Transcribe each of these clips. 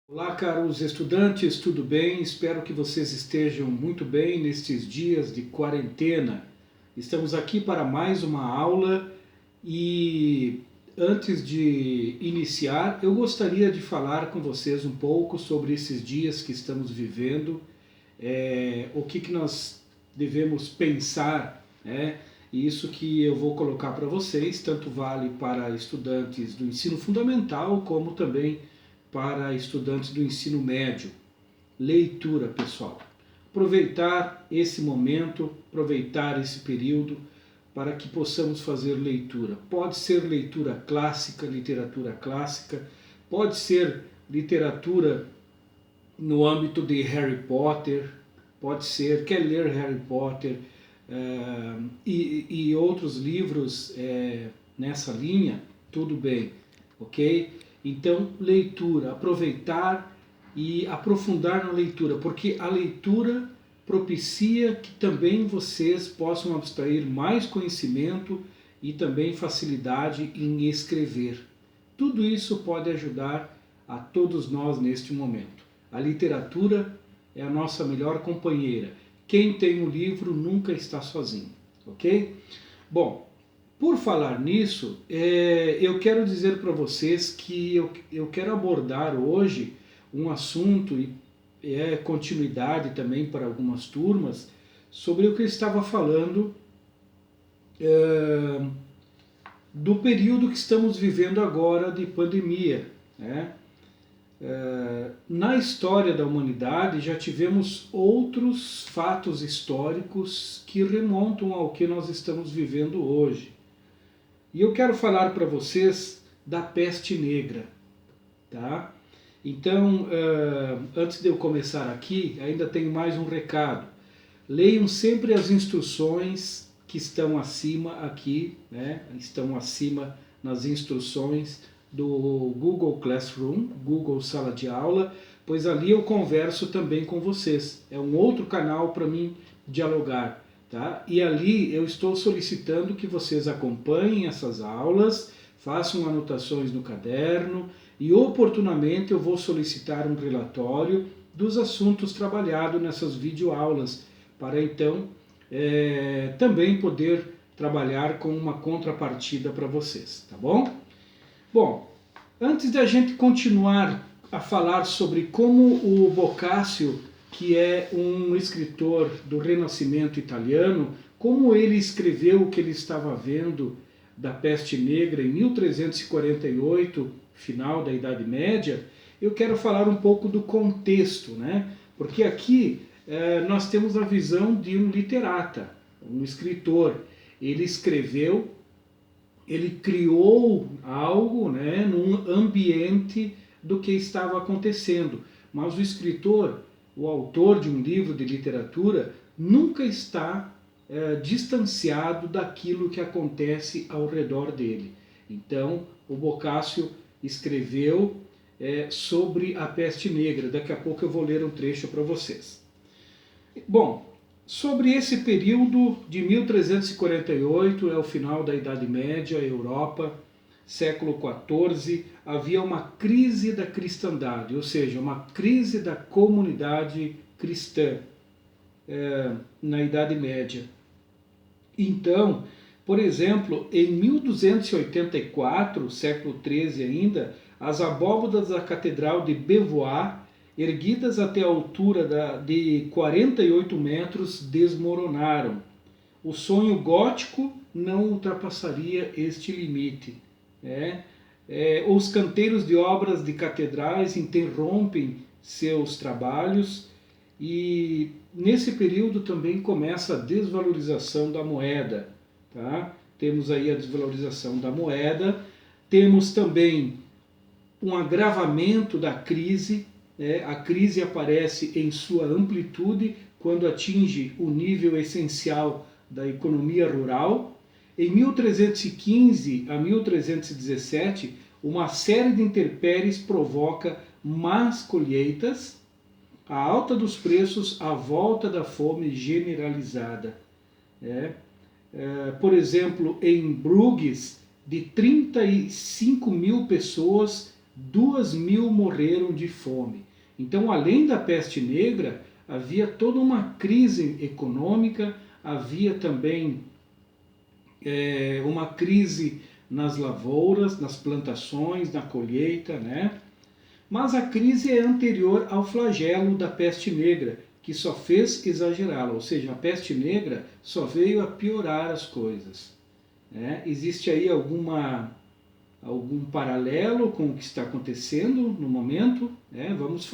Olá, caros estudantes, tudo bem? Espero que vocês estejam muito bem nestes dias de quarentena. Estamos aqui para mais uma aula e antes de iniciar, eu gostaria de falar com vocês um pouco sobre esses dias que estamos vivendo, o que nós devemos pensar, né? E isso que eu vou colocar para vocês, tanto vale para estudantes do ensino fundamental, como também para estudantes do ensino médio. Leitura, pessoal. Aproveitar esse momento, aproveitar esse período para que possamos fazer leitura. Pode ser leitura clássica, literatura clássica, pode ser literatura no âmbito de Harry Potter, pode ser, quer ler Harry Potter e outros livros nessa linha, tudo bem, ok? Então, leitura, aproveitar e aprofundar na leitura, porque a leitura propicia que também vocês possam abstrair mais conhecimento e também facilidade em escrever. Tudo isso pode ajudar a todos nós neste momento. A literatura é a nossa melhor companheira. Quem tem um livro nunca está sozinho, ok? Bom, por falar nisso, eu quero dizer para vocês que eu quero abordar hoje um assunto e é continuidade também para algumas turmas sobre o que eu estava falando do período que estamos vivendo agora de pandemia, né? Na história da humanidade já tivemos outros fatos históricos que remontam ao que nós estamos vivendo hoje. E eu quero falar para vocês da peste negra, tá? Então, antes de eu começar aqui, ainda tenho mais um recado. Leiam sempre as instruções que estão acima aqui, né? Estão acima nas instruções do Google Classroom, Google Sala de Aula, pois ali eu converso também com vocês. É um outro canal para mim dialogar, tá? E ali eu estou solicitando que vocês acompanhem essas aulas, façam anotações no caderno e oportunamente eu vou solicitar um relatório dos assuntos trabalhados nessas videoaulas, para então também poder trabalhar com uma contrapartida para vocês, tá bom? Bom, antes da gente continuar a falar sobre como o Boccaccio, que é um escritor do Renascimento italiano, como ele escreveu o que ele estava vendo da peste negra em 1348, final da Idade Média, eu quero falar um pouco do contexto, né? Porque aqui nós temos a visão de um literata, um escritor. Ele escreveu, ele criou algo, né, num ambiente do que estava acontecendo. Mas o escritor, o autor de um livro de literatura, nunca está distanciado daquilo que acontece ao redor dele. Então, o Boccaccio escreveu sobre a peste negra. Daqui a pouco eu vou ler um trecho para vocês. Bom, sobre esse período de 1348, é o final da Idade Média, Europa, século XIV, havia uma crise da cristandade, ou seja, uma crise da comunidade cristã na Idade Média. Então, por exemplo, em 1284, século XIII ainda, as abóbadas da Catedral de Beauvoir, erguidas até a altura de 48 metros, desmoronaram. O sonho gótico não ultrapassaria este limite. Os canteiros de obras de catedrais interrompem seus trabalhos e nesse período também começa a desvalorização da moeda. Tá? Temos aí a desvalorização da moeda, temos também um agravamento da crise. A crise aparece em sua amplitude quando atinge o nível essencial da economia rural. Em 1315 a 1317, uma série de intempéries provoca más colheitas, a alta dos preços, a volta da fome generalizada. Por exemplo, em Bruges, de 35 mil pessoas 2.000 morreram de fome. Então, além da peste negra, havia toda uma crise econômica, havia também uma crise nas lavouras, nas plantações, na colheita, né? Mas a crise é anterior ao flagelo da peste negra, que só fez exagerá-la, ou seja, a peste negra só veio a piorar as coisas. Né? Existe aí algum paralelo com o que está acontecendo no momento? Né? Vamos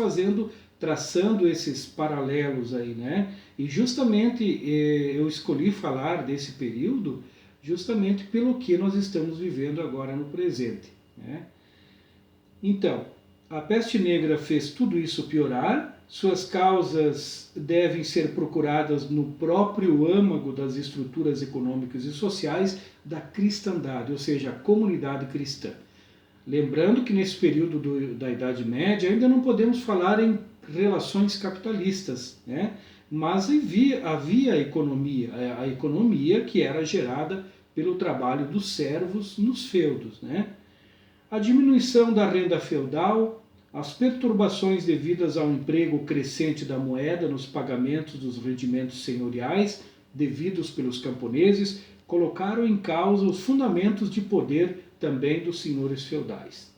traçando esses paralelos aí, né? E justamente eu escolhi falar desse período justamente pelo que nós estamos vivendo agora no presente. Né? Então, a peste negra fez tudo isso piorar, suas causas devem ser procuradas no próprio âmago das estruturas econômicas e sociais da cristandade, ou seja, a comunidade cristã. Lembrando que nesse período da Idade Média ainda não podemos falar em relações capitalistas, né? Mas havia a economia que era gerada pelo trabalho dos servos nos feudos, né? A diminuição da renda feudal, as perturbações devidas ao emprego crescente da moeda nos pagamentos dos rendimentos senhoriais devidos pelos camponeses colocaram em causa os fundamentos de poder também dos senhores feudais.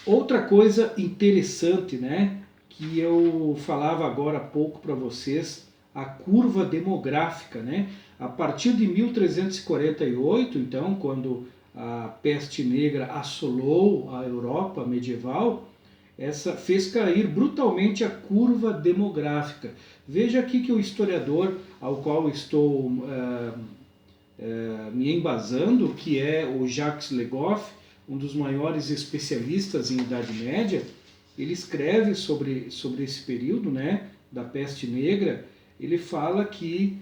Outra coisa interessante, né, que eu falava agora há pouco para vocês, a curva demográfica, né? A partir de 1348, então, quando a peste negra assolou a Europa medieval, essa fez cair brutalmente a curva demográfica. Veja aqui que o historiador ao qual estou me embasando, que é o Jacques Le Goff, um dos maiores especialistas em Idade Média, ele escreve sobre esse período, né, da peste negra. Ele fala que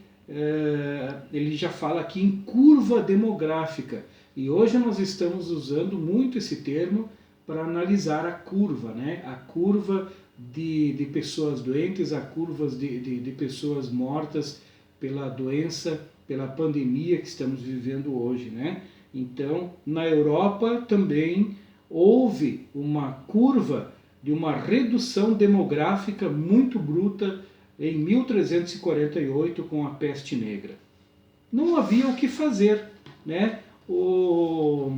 ele já fala aqui em curva demográfica. E hoje nós estamos usando muito esse termo para analisar a curva, né? A curva de pessoas doentes, a curva de pessoas mortas pela doença, pela pandemia que estamos vivendo hoje, né? Então, na Europa também houve uma curva de uma redução demográfica muito bruta em 1348 com a peste negra. Não havia o que fazer, né? O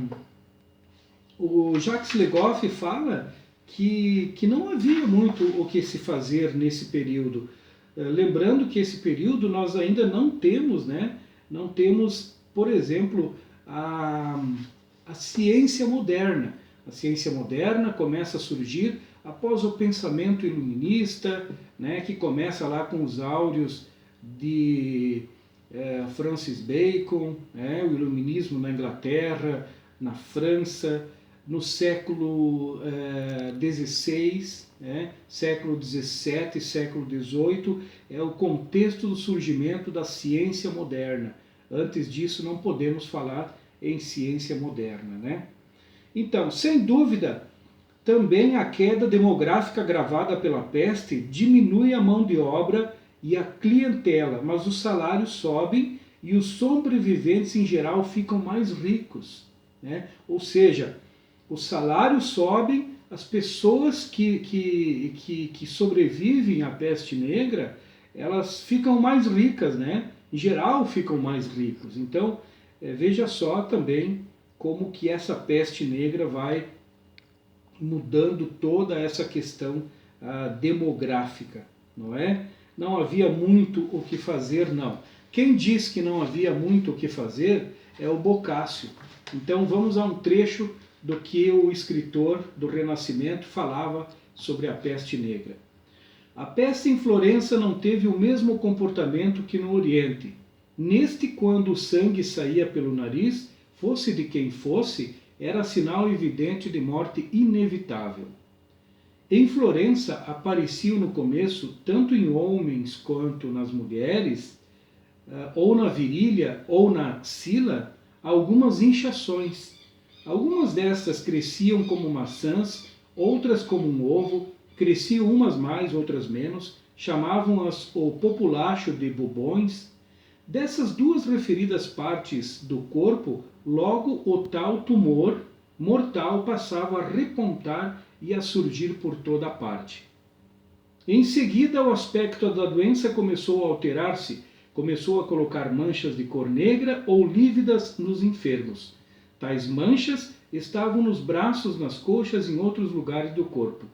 Jacques Le Goff fala que não havia muito o que se fazer nesse período. Lembrando que esse período nós ainda não temos, né? Não temos, por exemplo, a ciência moderna. A ciência moderna começa a surgir após o pensamento iluminista, né? Que começa lá com os áureos de Francis Bacon, o iluminismo na Inglaterra, na França, no século XVI, século XVII e século XVIII, é o contexto do surgimento da ciência moderna. Antes disso não podemos falar em ciência moderna, né? Então, sem dúvida, também a queda demográfica agravada pela peste diminui a mão de obra e a clientela, mas os salários sobem e os sobreviventes em geral ficam mais ricos, né? Ou seja, os salários sobem, as pessoas que sobrevivem à peste negra, elas ficam mais ricas, né? Em geral ficam mais ricos. Então, veja só também como que essa peste negra vai mudando toda essa questão demográfica, não é? Não havia muito o que fazer, não. Quem diz que não havia muito o que fazer é o Boccaccio. Então vamos a um trecho do que o escritor do Renascimento falava sobre a peste negra. A peste em Florença não teve o mesmo comportamento que no Oriente. Neste, quando o sangue saía pelo nariz, fosse de quem fosse, era sinal evidente de morte inevitável. Em Florença apareciam no começo, tanto em homens quanto nas mulheres, ou na virilha ou na axila, algumas inchações. Algumas destas cresciam como maçãs, outras como um ovo, cresciam umas mais, outras menos, chamavam-as o populacho de bubões. Dessas duas referidas partes do corpo, logo o tal tumor mortal passava a repontar e a surgir por toda a parte. Em seguida, o aspecto da doença começou a alterar-se, começou a colocar manchas de cor negra ou lívidas nos enfermos. Tais manchas estavam nos braços, nas coxas e em outros lugares do corpo.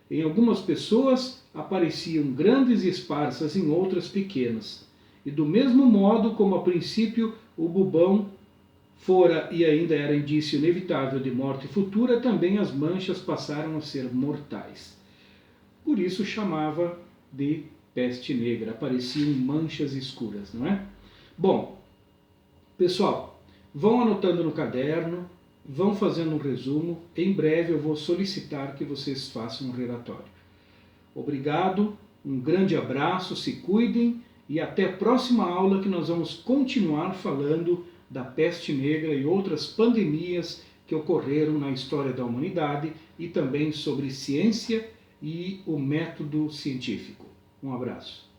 Em algumas pessoas apareciam grandes e esparsas, em outras pequenas. E do mesmo modo como a princípio o bubão fora e ainda era indício inevitável de morte futura, também as manchas passaram a ser mortais. Por isso chamava de peste negra, apareciam manchas escuras, não é? Bom, pessoal, vão anotando no caderno, vão fazendo um resumo, em breve eu vou solicitar que vocês façam um relatório. Obrigado, um grande abraço, se cuidem e até a próxima aula que nós vamos continuar falando da peste negra e outras pandemias que ocorreram na história da humanidade e também sobre ciência e o método científico. Um abraço.